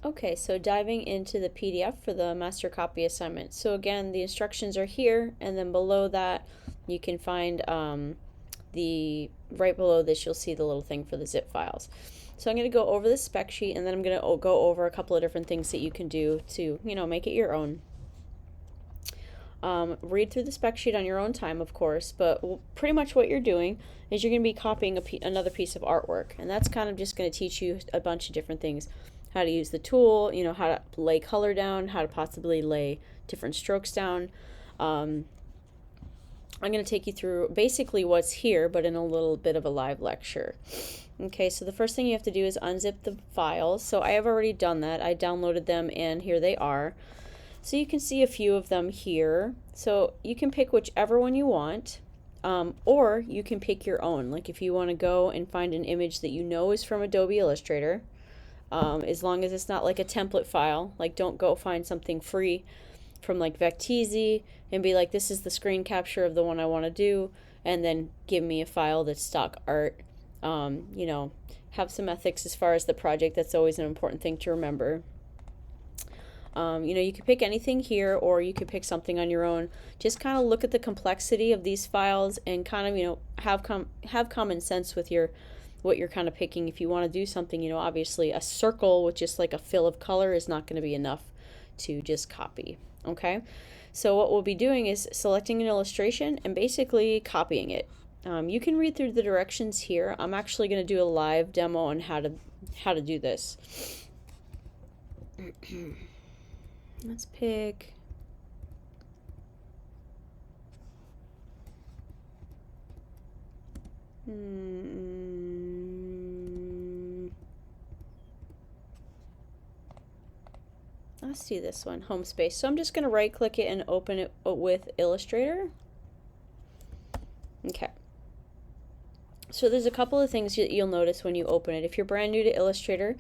Okay, so diving into the PDF for the master copy assignment. So again, the instructions are here, and then below that you can find right below this you'll see the little thing for the zip files. So I'm going to go over the spec sheet, and then I'm going to go over a couple of different things that you can do to, make it your own. Read through the spec sheet on your own time, of course, but pretty much what you're doing is you're going to be copying another piece of artwork, and that's kind of just going to teach you a bunch of different things. How to use the tool, how to lay color down, how to possibly lay different strokes down. I'm going to take you through basically what's here, but in a little bit of a live lecture. Okay, so the first thing you have to do is unzip the files. So I have already done that. I downloaded them, and here they are. So you can see a few of them here. So you can pick whichever one you want, or you can pick your own. Like if you want to go and find an image that you know is from Adobe Illustrator, as long as it's not like a template file. Like don't go find something free from like Vecteezy and be like, this is the screen capture of the one I want to do, and then give me a file that's stock art. Have some ethics as far as the project. That's always an important thing to remember. You could pick anything here, or you could pick something on your own. Just kind of look at the complexity of these files and kind of, have common sense with what you're kind of picking. If you want to do something, obviously a circle with just like a fill of color is not going to be enough to just copy. Okay, so what we'll be doing is selecting an illustration and basically copying it. You can read through the directions here. I'm actually going to do a live demo on how to do this. Let's pick let's do this one, home space. So I'm just going to right click it and open it with Illustrator. Okay. So there's a couple of things that you'll notice when you open it. If you're brand new to Illustrator,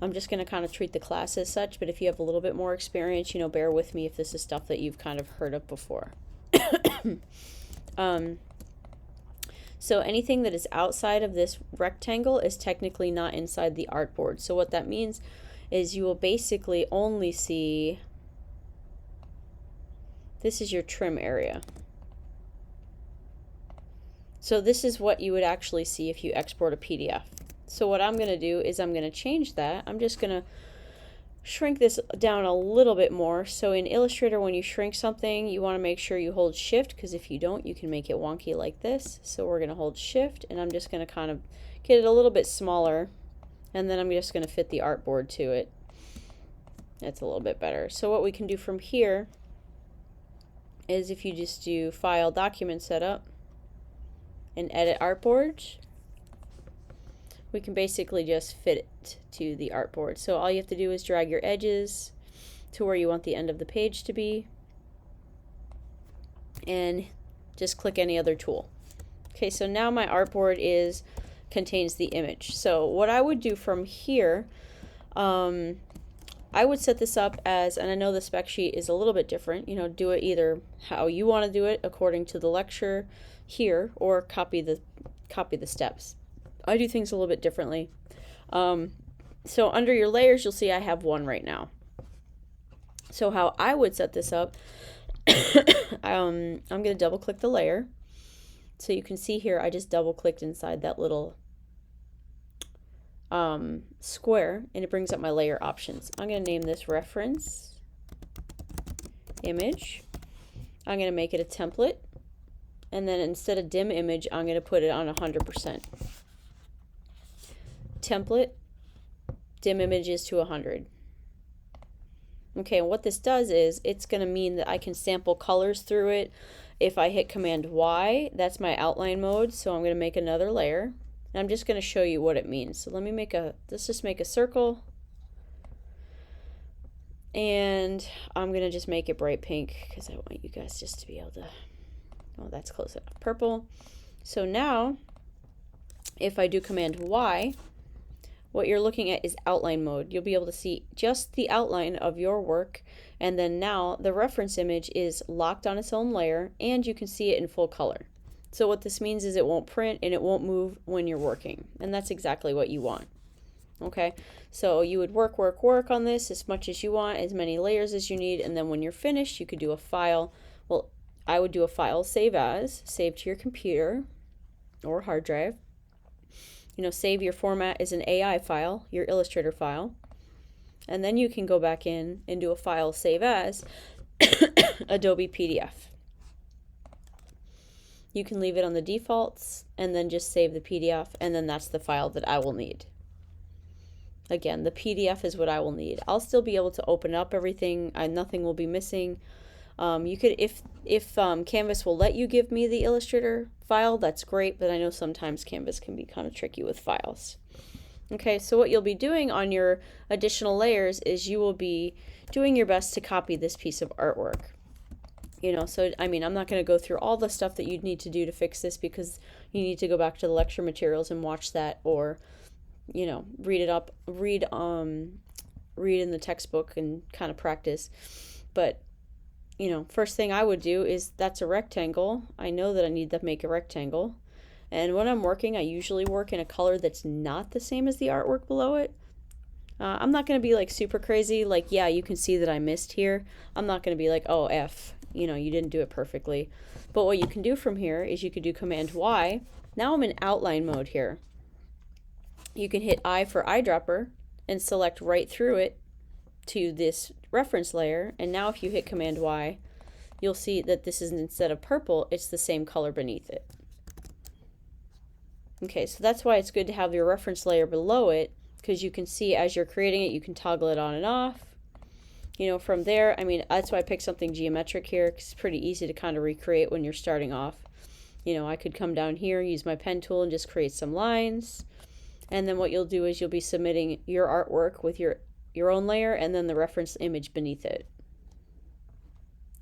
I'm just going to kind of treat the class as such, but if you have a little bit more experience, bear with me if this is stuff that you've kind of heard of before. So anything that is outside of this rectangle is technically not inside the artboard. So what that means is you will basically only see, this is your trim area. So this is what you would actually see if you export a PDF. So what I'm going to do is I'm going to change that. I'm just going to shrink this down a little bit more. So in Illustrator, when you shrink something, you want to make sure you hold Shift, because if you don't, you can make it wonky like this. So we're going to hold Shift, and I'm just going to kind of get it a little bit smaller, and then I'm just going to fit the artboard to it. That's a little bit better. So what we can do from here is if you just do File, Document Setup, and Edit Artboard, we can basically just fit it to the artboard. So all you have to do is drag your edges to where you want the end of the page to be, and just click any other tool. Okay, so now my artboard contains the image. So what I would do from here, I would set this up as, and I know the spec sheet is a little bit different, do it either how you want to do it according to the lecture here, or copy the steps. I do things a little bit differently. So under your layers, you'll see I have one right now. So how I would set this up, I'm going to double click the layer. So you can see here, I just double clicked inside that little square, and it brings up my layer options. I'm going to name this reference image. I'm going to make it a template. And then instead of dim image, I'm going to put it on 100%. Template, dim images to 100. Okay, and what this does is it's going to mean that I can sample colors through it. If I hit Command Y, that's my outline mode. So I'm going to make another layer, and I'm just going to show you what it means. So let's just make a circle, and I'm going to just make it bright pink because I want you guys just to be able to, oh, that's close enough. Purple. So now if I do Command Y, what you're looking at is outline mode. You'll be able to see just the outline of your work, and then now the reference image is locked on its own layer, and you can see it in full color. So what this means is it won't print and it won't move when you're working, and that's exactly what you want. Okay, so you would work on this as much as you want, as many layers as you need, and then when you're finished, you could do a file. Well, I would do a file save as, save to your computer or hard drive. Save your format as an AI file, your Illustrator file. And then you can go back in and do a file save as Adobe PDF. You can leave it on the defaults and then just save the PDF, and then that's the file that I will need. Again, the PDF is what I will need. I'll still be able to open up everything. Nothing will be missing. You could, if Canvas will let you give me the Illustrator file, that's great, but I know sometimes Canvas can be kind of tricky with files. Okay, so what you'll be doing on your additional layers is you will be doing your best to copy this piece of artwork. So I mean, I'm not going to go through all the stuff that you'd need to do to fix this, because you need to go back to the lecture materials and watch that, or read it up, read in the textbook and kind of practice. But first thing I would do is, that's a rectangle. I know that I need to make a rectangle. And when I'm working, I usually work in a color that's not the same as the artwork below it. I'm not going to be like super crazy, like, yeah, you can see that I missed here. I'm not going to be like, oh, F, you didn't do it perfectly. But what you can do from here is you could do Command Y. Now I'm in outline mode here. You can hit I for eyedropper and select right through it to this reference layer. And now if you hit Command Y, you'll see that this is, instead of purple, it's the same color beneath it. Okay, so that's why it's good to have your reference layer below it, because you can see as you're creating it, you can toggle it on and off. From there, I mean, that's why I picked something geometric here, because it's pretty easy to kind of recreate when you're starting off. I could come down here, use my pen tool, and just create some lines. And then what you'll do is you'll be submitting your artwork with your own layer and then the reference image beneath it.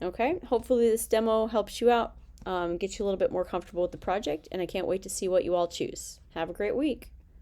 Okay, hopefully this demo helps you out, get you a little bit more comfortable with the project, and I can't wait to see what you all choose. Have a great week.